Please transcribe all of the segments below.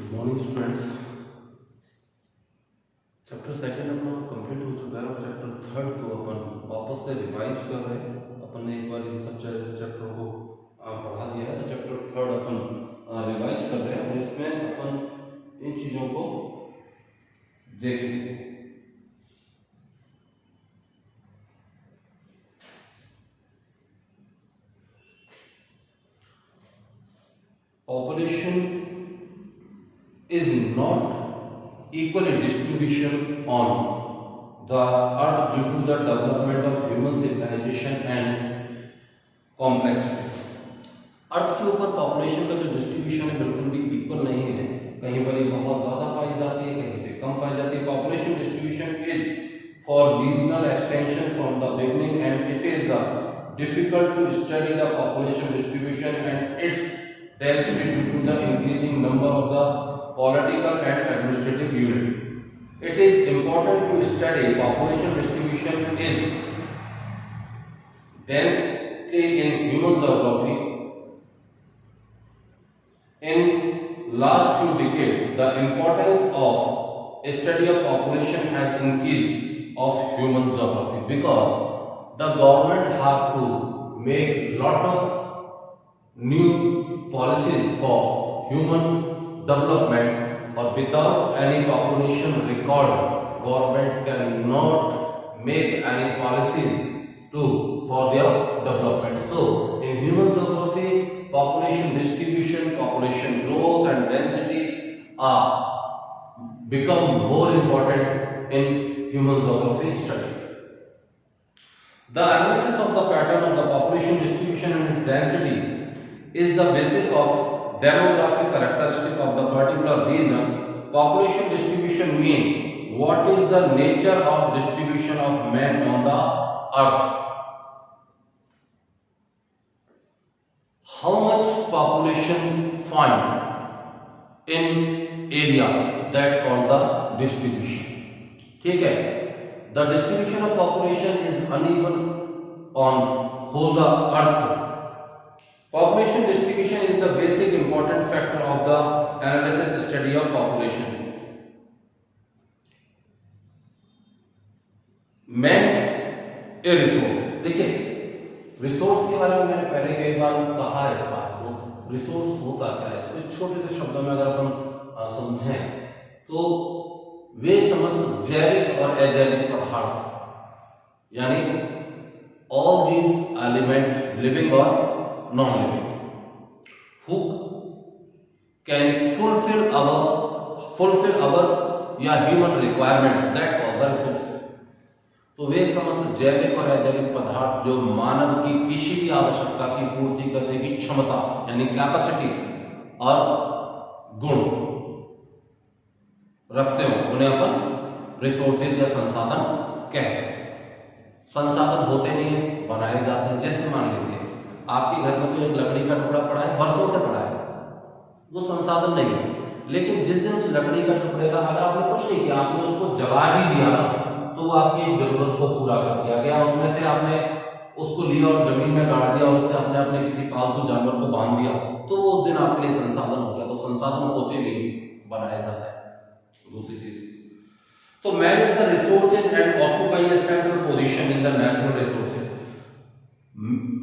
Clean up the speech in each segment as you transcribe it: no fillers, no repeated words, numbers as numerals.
Good morning students. Chapter second अपना complete हो चुका है और चैप्टर थर्ड को अपन वापस से रिवाइज कर रहे हैं। अपन ने एक बार इन सब चैप्टर को पढ़ा दिया है, तो चैप्टर थर्ड अपन रिवाइज कर रहे हैं और इसमें अपन इन चीज़ों को देखेंगे। Population is not equally distribution on the earth due to the development of human civilization and complexity. अर्थ के ऊपर पॉपुलेशन का जो डिस्ट्रीब्यूशन है बिल्कुल भी इक्वल नहीं है। कहीं पर ये बहुत ज़्यादा पाई जाती है, कहीं पे कम पाई जाती है। Population distribution is for regional extension from the beginning and it is the difficult to study the population distribution and its density due to the increasing number of the political and administrative unit. It is important to study population distribution is density in human geography. In last few decades, the importance of study of population has increased of human geography because the government have to make lot of new policies for human development, or without any population record government cannot make any policies for their development. So in human geography, population distribution, population growth and density are become more important in human geography study. The analysis of the pattern of the population distribution and density is the basis of demographic characteristic of the particular region. Population distribution means what is the nature of distribution of men on the earth. How much population find in area, that called the distribution. ठीक है, the distribution of population is uneven on whole the earth. Population distribution is the basic important factor of the analysis study of population. Man a resource. देखिए, resource के बारे में मैंने पहले कई बार कहा है इस बात को। रिसोर्स होता क्या है, इसमें छोटे से शब्दों में अगर अपन समझें तो वे समस्त जैविक और अजैविक पदार्थ, यानी ऑल दीज एलिमेंट लिविंग और non living who can fulfill our या human requirement, that called the resources. तो वे समस्त जैविक और अजैविक पदार्थ जो मानव की किसी भी आवश्यकता की पूर्ति करने की क्षमता यानी कैपेसिटी और गुण रखते हो, उन्हें अपन रिसोर्सेज या संसाधन कहते हैं। संसाधन होते नहीं है, बनाए जाते हैं। जैसे मान लीजिए आपके घर में कोई एक लकड़ी का टुकड़ा पड़ा है, वर्षों से पड़ा है, वो संसाधन नहीं है। लेकिन जिस दिन उस लकड़ी का टुकड़े का अगर आपने कुछ नहीं किया, आपने उसको जला भी दिया ना, तो आपकी जरूरत को पूरा कर दिया गया। उसमें से आपने उसको लिया और जमीन में गाड़ दिया और उससे आपने अपने किसी पालतू जानवर को बांध दिया, तो वो उस दिन आपके लिए संसाधन हो गया। तो संसाधन होते नहीं, बनाया जाता है। दूसरी चीज, तो man is the resources and occupy A central position in the natural resources.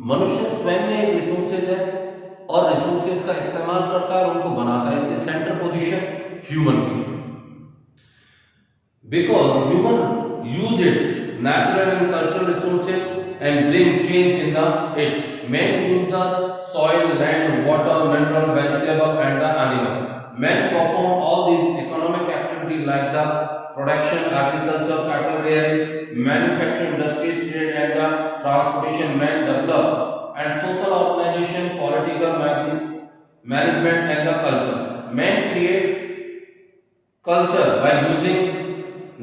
मनुष्य स्वयं में रिसोर्सेज है और रिसोर्सेज का इस्तेमाल करता है, उनको बनाता है। इसलिए सेंट्रल पोजीशन ह्यूमन की, because human use it natural and cultural resources and bring change in the it. Man use the soil, land, water, mineral, vegetable and the animal. Man perform all these economic activity like the production, agriculture, cattle rearing, manufacturing, industries, trade and the transportation. Man develop and social organization, political management and the culture. Man create culture by using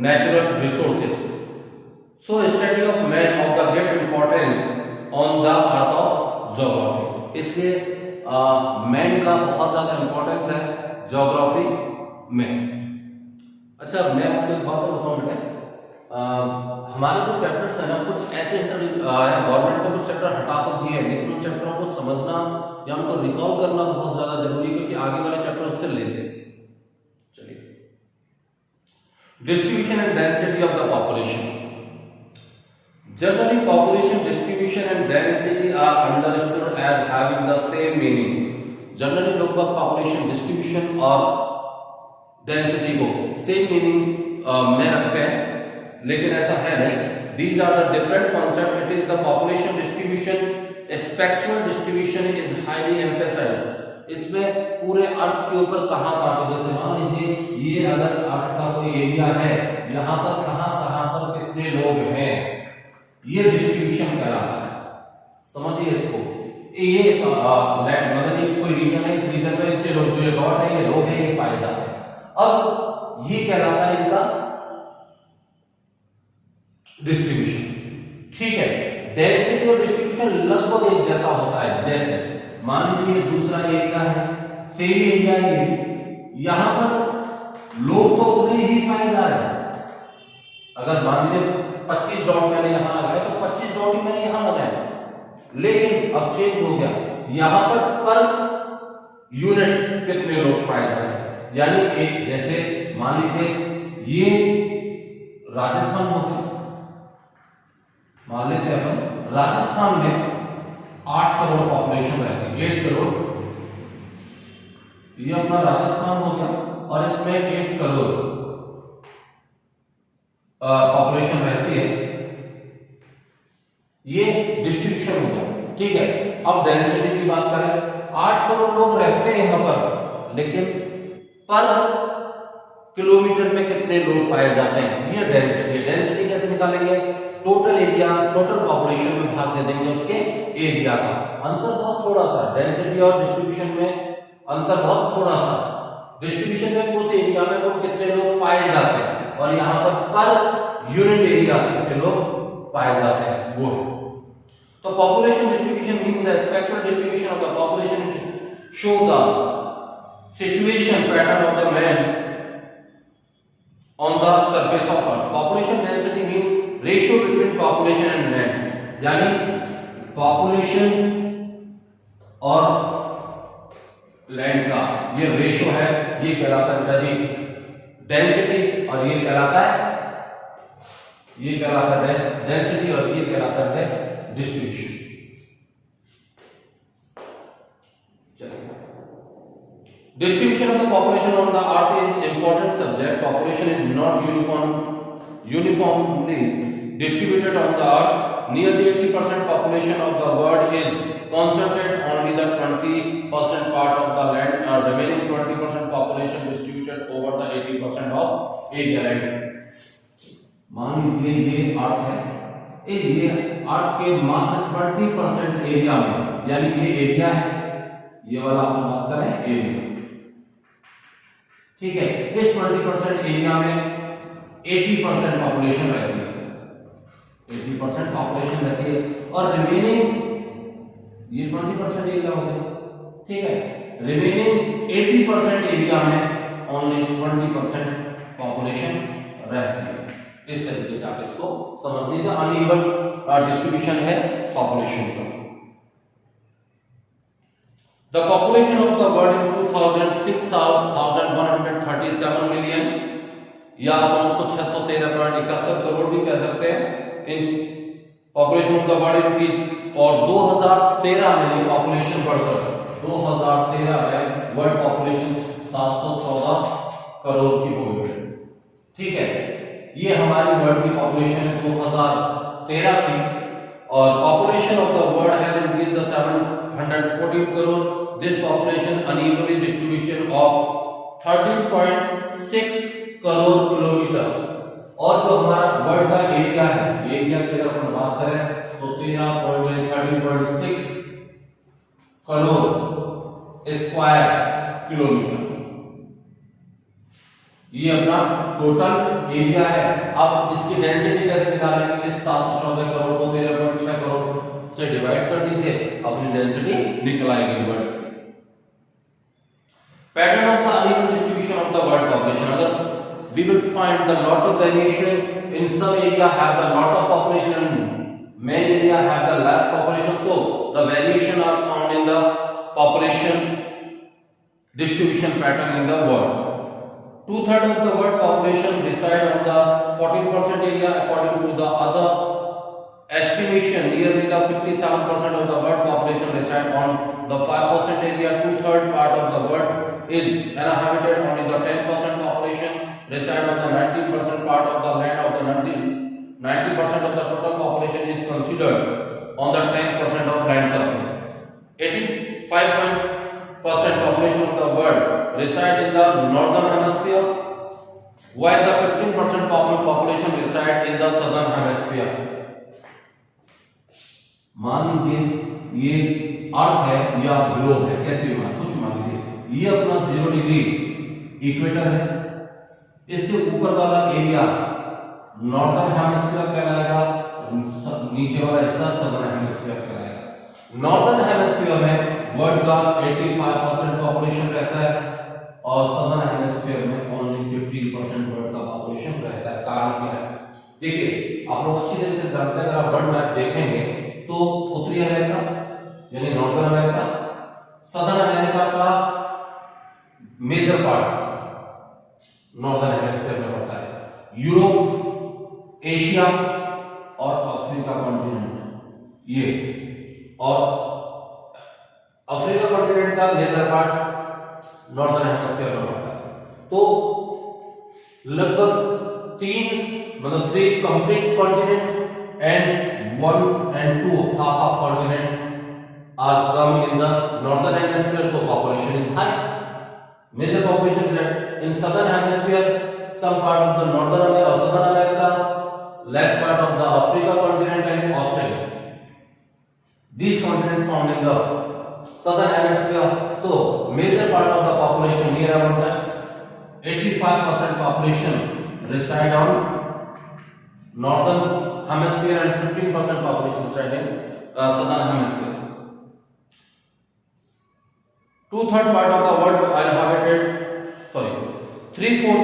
natural resources. So study of man of the great importance on the earth of geography. इसलिए man का बहुत ज़्यादा importance है geography में। अच्छा, मैं आपको एक बात बताऊं बेटा, हमारे जो चैप्टर्स है ना, कुछ ऐसे गवर्नमेंट ने कुछ चैप्टर हटा तो दिए हैं, लेकिन उन चैप्टरों को समझना या उनको रिकॉल करना बहुत ज्यादा जरूरी है, क्योंकि आगे वाले चैप्टर उससे लेते हैं। Distribution and density of the population. Generally, population distribution and density are understood as having the same meaning. Generally, लगभग population distribution और density को same meaning में रखते हैं, लेकिन ऐसा है नहीं. These are the different concepts. It is the population distribution. Spectral distribution is highly emphasized. इसमें पूरे अर्थ के ऊपर कहाँ कहाँ, जैसे मान लीजिए ये अगर अर्थ का कोई एरिया है, यहाँ पर कहाँ पर कितने लोग हैं, ये डिस्ट्रीब्यूशन कहलाता है. समझिए इसको. ये मतलब ये कोई रीजन है, इस रीजन में इतने लोग, जो ये डॉट है ये लोग हैं, ये पाए जाते हैं. अब ये कहलाता है इनका डिस्ट्रीब्यूशन. ठीक है. डेंसिटी और डिस्ट्रीब्यूशन लगभग एक जैसा होता है. जैसे मान लीजिए दूसरा एरिया है, सेम एरिया है, यहां पर लोग तो उतने ही पाए जा रहे हैं. अगर मान लीजिए 25 डॉट मैंने यहां लगाए तो 25 डॉट ही मैंने यहां लगाए, लेकिन अब चेंज हो गया, यहां पर यूनिट कितने लोग पाए जा रहे हैं. यानी एक जैसे मान लीजिए ये राजस्थान हो गया, मान लेते हैं अपन राजस्थान में 8 करोड़ पॉपुलेशन रहती है, 8 करोड़. ये अपना राजस्थान हो गया और इसमें 8 करोड़ पॉपुलेशन रहती है. ये डिस्ट्रीब्यूशन हो गया. ठीक है. अब डेंसिटी की बात करें, 8 करोड़ लोग रहते हैं यहां पर, लेकिन पर किलोमीटर में कितने लोग पाए जाते हैं, ये डेंसिटी है. डेंसिटी कैसे निकालेंगे? टोटल एरिया, टोटल पॉपुलेशन में भाग दे देंगे उसके एरिया का. अंतर बहुत थोड़ा सा, डेंसिटी और डिस्ट्रीब्यूशन में अंतर बहुत थोड़ा सा. डिस्ट्रीब्यूशन में उस एरिया में कुल कितने लोग पाए जाते हैं, और यहाँ पर यूनिट एरिया कितने लोग पाए जाते हैं, वो है. तो population distribution mean the spectral distribution of the population show the situation pattern of the land on the surface of earth. Population density mean ratio between population and land. यानी population और land का ये ratio है, ये कहलाता है density, और ये कहलाता है डेंसिटी, और ये कहलाता है distribution. Distribution of the population on the earth is important subject. Population is not uniformly distributed on the earth. Nearly 80% population of the world is concentrated only the 20% part of the land, and remaining 20% population distributed over the 80% of area land. मान लीजिए ये अर्थ है, ये अर्थ के मात्र 20% area में, यानी ये एरिया है, ये वाला अपन बात कर रहे हैं एरिया. ठीक है. इस 20% एरिया में 80% पॉपुलेशन रहती है, 80% पॉपुलेशन रहती है, और रिमेनिंग ये 20% एरिया हो गया. ठीक है. रिमेनिंग 80% एरिया में ओनली 20% पॉपुलेशन रहती है. इस तरीके से आप इसको समझ लीजिए. अनइवन डिस्ट्रीब्यूशन है पॉपुलेशन का. The population of the world in 2000 6,137 million, या आप उसको 613.71 करोड़ भी कह सकते हैं. In population of the world की, और 2013 में ये पॉपुलेशन बढ़कर 2013 में वर्ल्ड पॉपुलेशन 714 करोड़ की हो गई. ठीक है. ये हमारी वर्ल्ड की पॉपुलेशन 2013 की, और population of the world has increased 714 crore. This population unevenly distribution of 13.6 crore kilometre. और जो हमारा वर्ल्ड का एरिया है, एरिया की अगर हम बात करें तो 13.6 करोड़ स्क्वायर किलोमीटर, ये अपना टोटल एरिया है. अब इसकी डेंसिटी कैसे निकालेंगे? इस 714 करोड़ को 13.6 करोड़ से डिवाइड कर दीजिए, अपनी डेंसिटी निकल आएगी world. Pattern of the uneven distribution of the world population. Other, we will find the lot of variation. In some area have the lot of population, and many area have the less population. So the variation are found in the population distribution pattern in the world. 2/3 of the world population reside on the 14% area according to the other estimation. Nearly the 57% of the world population reside on the 5% area. 2/3 part of the world is uninhabited. Only the 10% population reside on the 19% part of the land of the 90% of the total population is considered on the 10% of land surface. 85% population of the world reside in the northern hemisphere, while the 15% population reside in the southern hemisphere. मान लीजिए ये अर्थ है या globe है, कैसे भी कुछ मान लीजिए ये अपना 0 डिग्री इक्वेटर है, इसके ऊपर वाला एरिया नॉर्दर्न हेमिस्फीयर कहलाएगा, नीचे वाला हिस्सा सदर्न हेमिस्फीयर कहलाएगा। नॉर्दर्न हेमिस्फीयर में वर्ल्ड का 85% पॉपुलेशन रहता है और सदर्न हेमिस्फीयर में ओनली 15% वर्ल्ड का पॉपुलेशन रहता है। कारण क्या है? देखिए आप लोग अच्छी तरीके से जानते हैं, अगर आप वर्ल्ड मैप देखेंगे तो उत्तरी अमेरिका यानी नॉर्दर्न अमेरिका, सदर्न अमेरिका का मेजर पार्ट नॉर्दर्न हेमिस्फीयर में पड़ता है। यूरोप, एशिया और अफ्रीका कॉन्टिनेंट, ये और अफ्रीका कॉन्टिनेंट का मेजर पार्ट नॉर्दर्न हेमिस्फीयर में पड़ता है। तो लगभग 3 complete continent and 1 and 2 half continent are come in the northern hemisphere, so population is high. Major population is in southern hemisphere, some part of the northern America or southern America, less part of the Africa continent and Australia. These continents found in the southern hemisphere, so major part of the population, near about that 85% population reside on northern hemisphere and 15% population reside in southern hemisphere. 2/3 part of the world inhabited, 3/4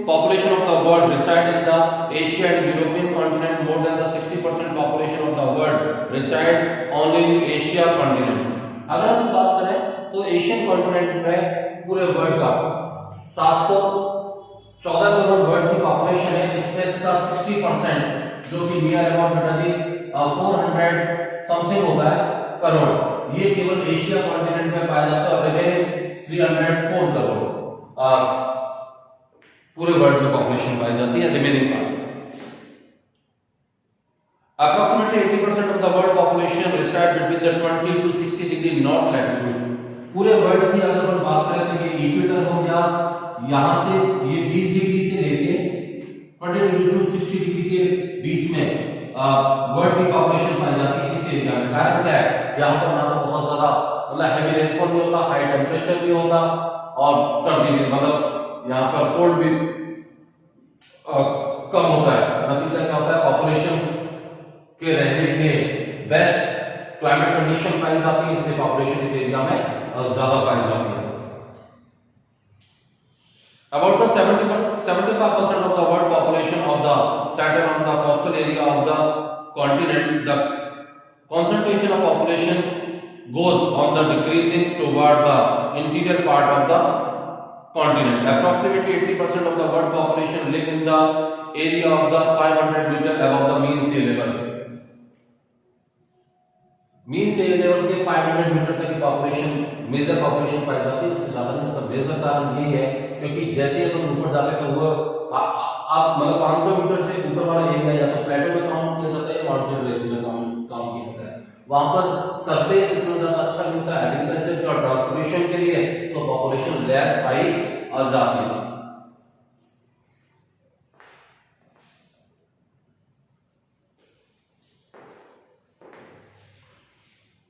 population of the world reside in the Asia and European continent. More than the 60% population of the world reside only in Asia continent. अगर हम बात करें तो Asian continent में पूरे world का 714 crore world की population है, इसमें इसका 60% जो कि नियर अबाउट बेटा जी 400 समथिंग होता है करोड़, ये केवल एशिया कॉन्टिनेंट में पाया जाता है और रिमेनिंग 304 करोड़ पूरे वर्ल्ड में पॉपुलेशन पाई जाती है, remaining part. Approximately 80% of the world population reside between the 20 to 60 degree north latitude. पूरे वर्ल्ड की अगर हम बात करें तो ये इक्वेटर हो गया, यहाँ से ये 20 डिग्री से लेके 20 डिग्री टू 60 डिग्री के बीच में वर्ल्ड की पॉपुलेशन पाई जाती है इस एरिया में। कारण क्या है? यहाँ पर ना तो बहुत ज्यादा मतलब हैवी रेनफॉल भी होता, हाई टेम्परेचर भी होता और सर्दी भी, मतलब यहाँ पर कोल्ड भी कम होता है। नतीजा क्या होता है? पॉपुलेशन के रहने के लिए बेस्ट क्लाइमेट कंडीशन पाई जाती है, इसलिए पॉपुलेशन इस एरिया में ज्यादा पाई जाती है। About the 75% of the world population of the settle on the coastal area of the continent. The concentration of population goes on the decreasing toward the interior part of the continent. Approximately 80% of the world population live in the area of the 500 meter above the mean sea level. Mean sea level के 500 metre तक की population, major population पाई जाती है। इससे ज्यादा इसका major कारण यही है क्योंकि जैसे ही अपन ऊपर जाते हैं वो आप मतलब 500 मीटर से ऊपर वाला एरिया या तो प्लेटो में काउंट किया जाता है, माउंटेन रेंज में काउंट किया जाता है। वहां पर सरफेस इतना ज्यादा अच्छा नहीं होता एग्रीकल्चर के और ट्रांसपोर्टेशन के लिए, तो पॉपुलेशन लेस पाई जाती है।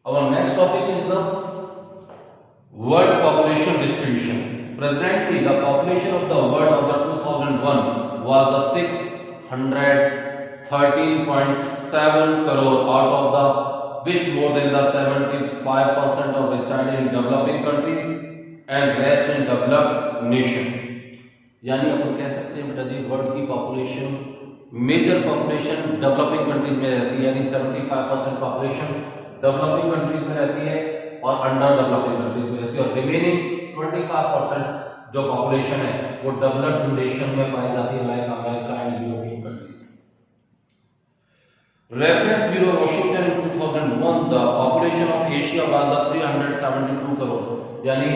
Our next topic is the world population distribution. Presently, the population of the world of the 2001 was the 613.7 crore, out of the which more than the 75% of reside in developing countries and rest in developed nation. यानी अपन कह सकते हैं बेटा जी world की population, major population developing countries में रहती है, यानी 75% पॉपुलेशन डेवलपिंग कंट्रीज में रहती है और अंडर डेवलपिंग कंट्रीज में रहती है, और रिमेनिंग 25% जो पॉपुलेशन है वो डेवलप्ड नेशन में पाई जाती है, like America and European countries. Reference bureau Washington in 2001 the population of Asia was the 372 crore, यानी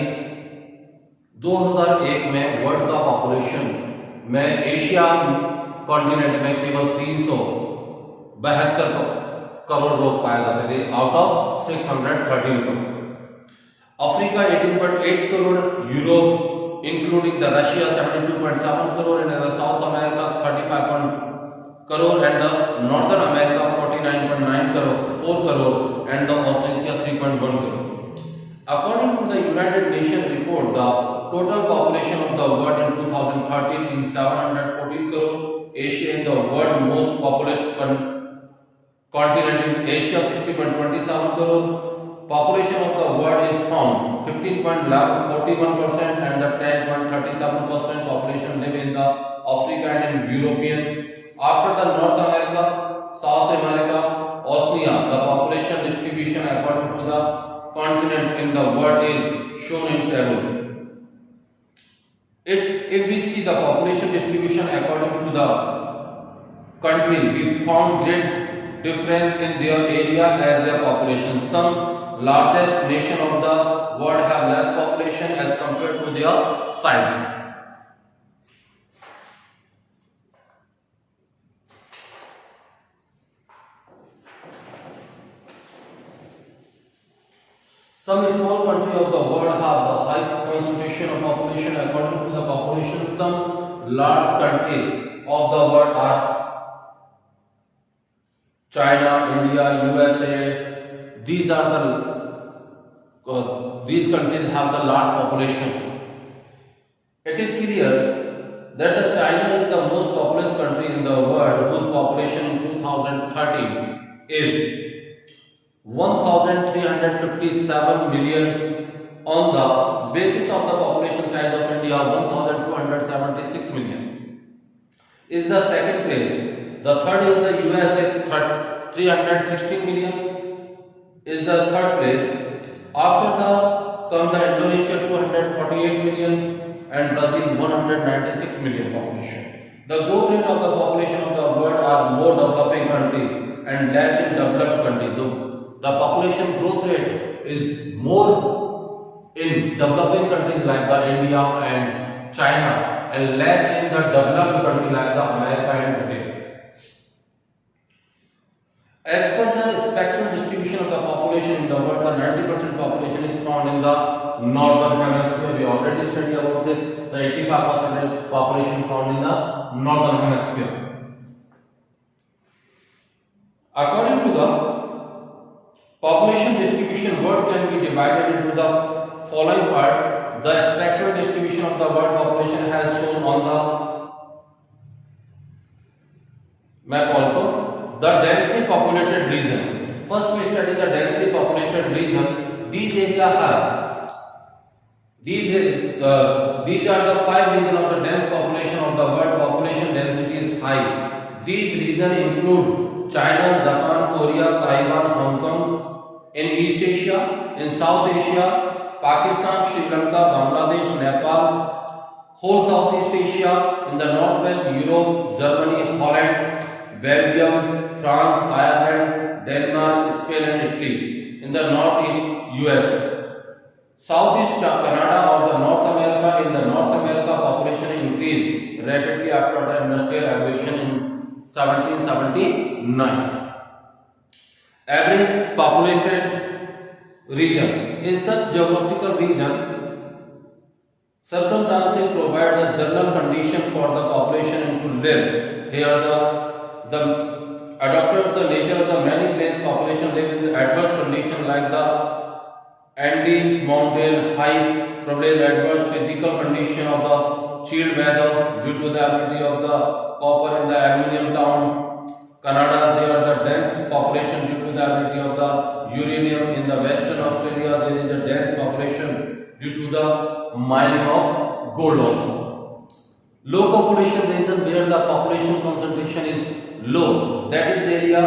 2001 में वर्ल्ड का पॉपुलेशन में एशिया कॉन्टिनेंट में केवल 372 करोड़ लोग पाए जाते थे out of 613 crore. Africa 18.8 crore, Europe including the Russia 72.7 crore, and the south America 35 crore, and the northern America 49.9 crore 4 crore, and the Australia 3.1 crore. According to the United Nations report, the total population of the world in 2013 is 714 crore. Asia is the world most populous continent in Asia, 60.27 crore. Population of the world is found 15.41% and the 10.37% population live in the African and European. After the North America, South America, Oceania, the population distribution according to the continent in the world is shown in table. If we see the population distribution according to the country, we found great difference in their area as their population. Some largest nation of the world have less population as compared to their size. Some small countries of the world have the high concentration of population according to the population. Some large countries of the world are China, India, USA. These countries have the large population. It is clear that the China is the most populous country in the world, whose population in 2013 is 1,357 million on the basis of the population size of India 1,276 million is the second place. The third is the USA 316 million is the third place. After the come the Indonesia 248 million and Brazil 196 million population. The growth rate of the population of the world are more developing country and less in developed country. The population growth rate is more in developing countries like the India and China and less in the developed country like the America and Britain. As per the spectral distribution of the population in the world, the 90% population is found in the northern hemisphere. We already studied about this. The 85% population found in the northern hemisphere. According to the population distribution, world can be divided into the following part. The spectral distribution of the world population has shown on the map also. The densely populated region. First we study the densely populated region. These are the 5 regions of the dense population of the world. Population density is high. These regions include China, Japan, Korea, Taiwan, Hong Kong. In East Asia, in South Asia, Pakistan, Sri Lanka, Bangladesh, Nepal, whole Southeast Asia, in the Northwest Europe, Germany, Holland, Belgium, France, Ireland, Denmark, Spain and Italy, in the Northeast US. Southeast Canada or the North America, in the North America population increased rapidly after the industrial revolution in 1779. Average populated region. In such geographical region, circumstances provide the general condition for the population to live. Here the adapted the nature of the many places population live in adverse conditions like the Andes mountain high privilege adverse physical condition of the chilled weather due to the ability of the copper in the aluminium town. Canada, there are the dense population due to the ability of the uranium. In the Western Australia, there is a dense population due to the mining of gold also. Low population region where the population concentration is low, that is the area.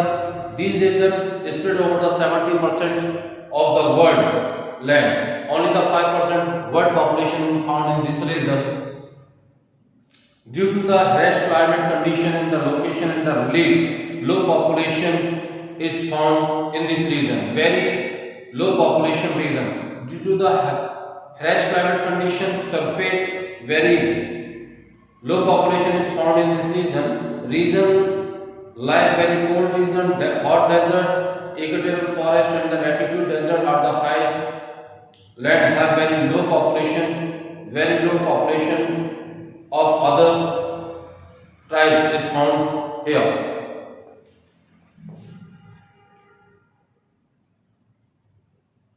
These regions spread over the 70% of the world land. only the 5% world population is found in this region. Due to the harsh climate condition and the location and the relief, low population is found in this region. Very low population region. Due to the harsh climate condition, surface very low population is found in this region. Region like very cold region, hot desert, equatorial forest and the latitude desert are the high land have very low population of other tribes,